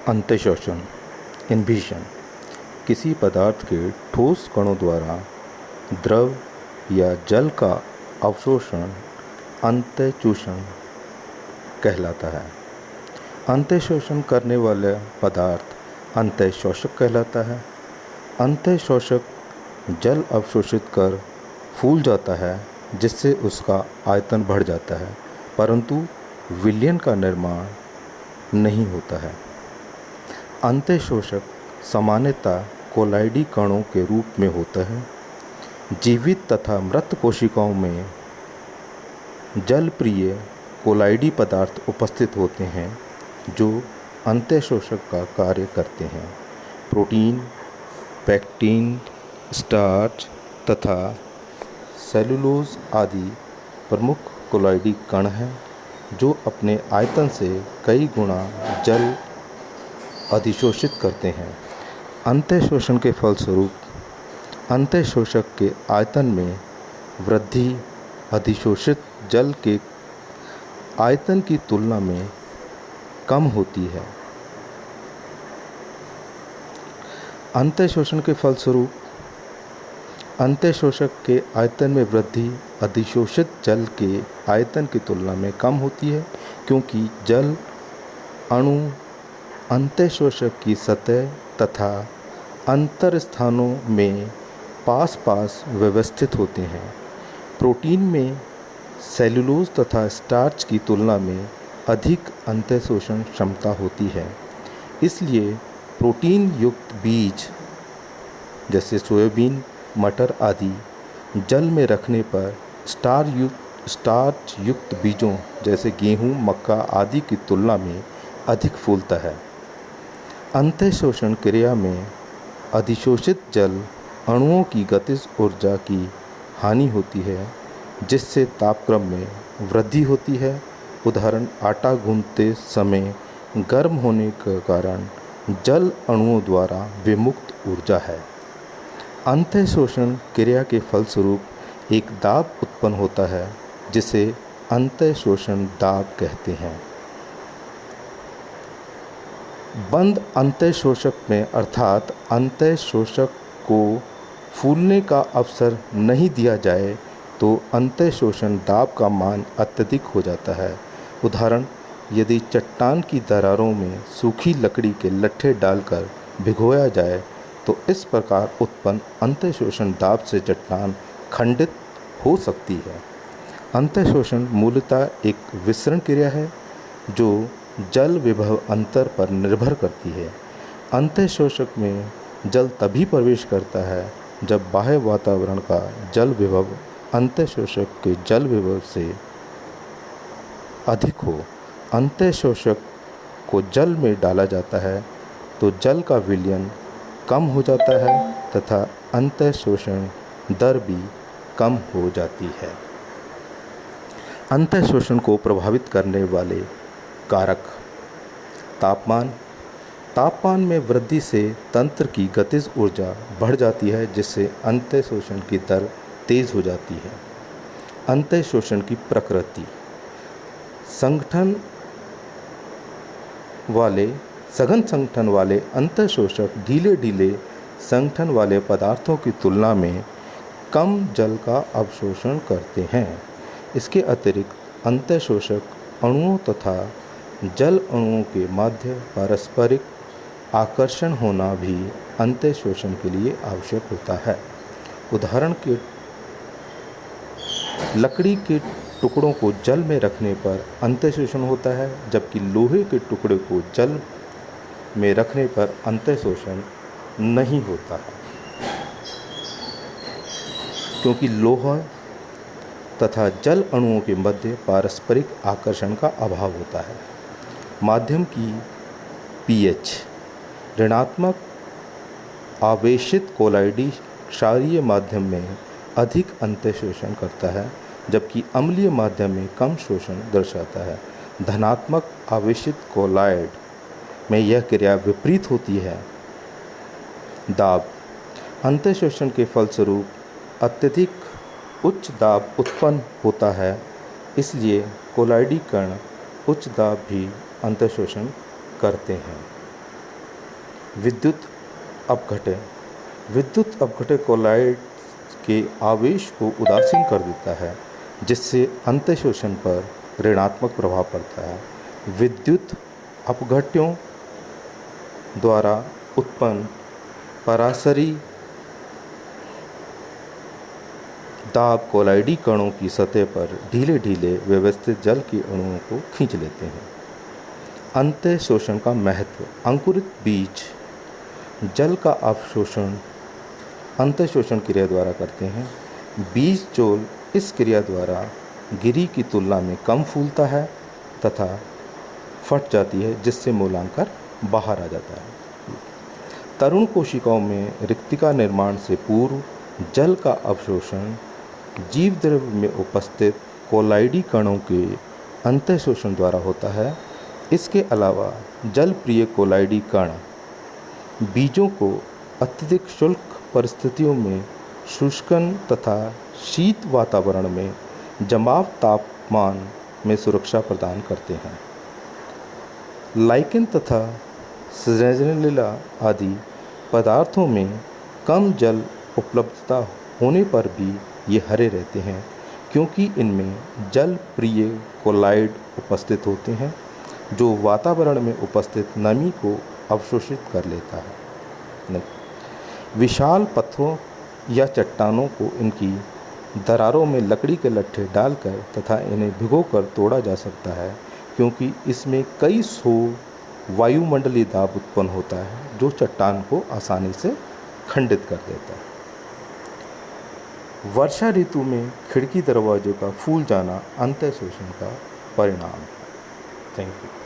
अंतःशोषण इन्विशन किसी पदार्थ के ठोस कणों द्वारा द्रव या जल का अवशोषण अंतःचूषण कहलाता है। अंतःशोषण करने वाला पदार्थ अंतःशोषक कहलाता है। अंतःशोषक जल अवशोषित कर फूल जाता है, जिससे उसका आयतन बढ़ जाता है, परंतु विलयन का निर्माण नहीं होता है। अंतःशोषक सामान्यतः कोलाइडी कणों के रूप में होता है। जीवित तथा मृत कोशिकाओं में जलप्रिय कोलाइडी पदार्थ उपस्थित होते हैं जो अंतःशोषक का कार्य करते हैं। प्रोटीन, पेक्टिन, स्टार्च तथा सेलुलोज आदि प्रमुख कोलाइडी कण हैं जो अपने आयतन से कई गुना जल अधिशोषित करते हैं। अंतःशोषण के फलस्वरूप अंतःशोषक के आयतन में वृद्धि अधिशोषित जल के आयतन की तुलना में कम होती है। अंतःशोषण के फलस्वरूप अंतःशोषक के आयतन में वृद्धि अधिशोषित जल के आयतन की तुलना में कम होती है, क्योंकि जल अणु अंतःशोषक की सतह तथा अंतर स्थानों में पास पास व्यवस्थित होते हैं। प्रोटीन में सेलुलोज तथा स्टार्च की तुलना में अधिक अंतःशोषण क्षमता होती है। इसलिए प्रोटीन युक्त बीज जैसे सोयाबीन, मटर आदि जल में रखने पर स्टार्च युक्त बीजों जैसे गेहूं, मक्का आदि की तुलना में अधिक फूलता है। अंतःशोषण क्रिया में अधिशोषित जल अणुओं की गतिज ऊर्जा की हानि होती है, जिससे तापक्रम में वृद्धि होती है। उदाहरण आटा गूंथते समय गर्म होने के कारण जल अणुओं द्वारा विमुक्त ऊर्जा है। अंतःशोषण क्रिया के फलस्वरूप एक दाब उत्पन्न होता है, जिसे अंतःशोषण दाब कहते हैं। बंद अंतःशोषक में अर्थात अंतःशोषक को फूलने का अवसर नहीं दिया जाए तो अंतःशोषण दाब का मान अत्यधिक हो जाता है। उदाहरण, यदि चट्टान की दरारों में सूखी लकड़ी के लट्ठे डालकर भिगोया जाए तो इस प्रकार उत्पन्न अंतःशोषण दाब से चट्टान खंडित हो सकती है। अंतःशोषण मूलतः एक विसरण क्रिया है जो जल विभव अंतर पर निर्भर करती है। अंतःशोषक में जल तभी प्रवेश करता है जब बाह्य वातावरण का जल विभव अंतःशोषक के जल विभव से अधिक हो। अंतःशोषक को जल में डाला जाता है तो जल का विलयन कम हो जाता है तथा अंतःशोषण दर भी कम हो जाती है। अंतःशोषण को प्रभावित करने वाले कारक तापमान में वृद्धि से तंत्र की गतिज ऊर्जा बढ़ जाती है, जिससे अंतःशोषण की दर तेज हो जाती है। अंतःशोषण की प्रकृति सघन संगठन वाले अंतःशोषक ढीले संगठन वाले पदार्थों की तुलना में कम जल का अवशोषण करते हैं। इसके अतिरिक्त अंतःशोषक अणुओं तथा जल अणुओं के मध्य पारस्परिक आकर्षण होना भी अंतःशोषण के लिए आवश्यक होता है। उदाहरण के लकड़ी के टुकड़ों को जल में रखने पर अंतःशोषण होता है, जबकि लोहे के टुकड़े को जल में रखने पर अंतःशोषण नहीं होता है, क्योंकि लोहा तथा जल अणुओं के मध्य पारस्परिक आकर्षण का अभाव होता है। माध्यम की पीएच ऋणात्मक आवेशित कोलाइडी क्षारीय माध्यम में अधिक अंतःशोषण करता है, जबकि अम्लीय माध्यम में कम शोषण दर्शाता है। धनात्मक आवेशित कोलाइड में यह क्रिया विपरीत होती है। दाब अंतःशोषण के फलस्वरूप अत्यधिक उच्च दाब उत्पन्न होता है, इसलिए कोलाइडी कण उच्च दाब भी अंतःशोषण करते हैं। विद्युत अपघटन। विद्युत अपघटन कोलाइड के आवेश को उदासीन कर देता है, जिससे अंतःशोषण पर ऋणात्मक प्रभाव पड़ता है। विद्युत अपघट्यों द्वारा उत्पन्न परासरी दाब कोलाइडी कणों की सतह पर ढीले ढीले व्यवस्थित जल के अणुओं को खींच लेते हैं। अंतःशोषण का महत्व। अंकुरित बीज जल का अवशोषण अंतःशोषण क्रिया द्वारा करते हैं। बीज चोल इस क्रिया द्वारा गिरी की तुलना में कम फूलता है तथा फट जाती है, जिससे मूलांकर बाहर आ जाता है। तरुण कोशिकाओं में रिक्तिका निर्माण से पूर्व जल का अवशोषण जीव द्रव्य में उपस्थित कोलाइडी कणों के अंतःशोषण द्वारा होता है। इसके अलावा जल प्रिय कोलाइडी कण बीजों को अत्यधिक शुष्क परिस्थितियों में शुष्कन तथा शीत वातावरण में जमाव तापमान में सुरक्षा प्रदान करते हैं। लाइकेन तथा सीज़निला आदि पदार्थों में कम जल उपलब्धता होने पर भी ये हरे रहते हैं, क्योंकि इनमें जल प्रिय कोलाइड उपस्थित होते हैं जो वातावरण में उपस्थित नमी को अवशोषित कर लेता है। विशाल पत्थरों या चट्टानों को इनकी दरारों में लकड़ी के लट्ठे डालकर तथा इन्हें भिगोकर तोड़ा जा सकता है, क्योंकि इसमें कई सौ वायुमंडलीय दाब उत्पन्न होता है जो चट्टान को आसानी से खंडित कर देता है। वर्षा ऋतु में खिड़की दरवाजों का फूल जाना अंतःशोषण का परिणाम है। Thank you.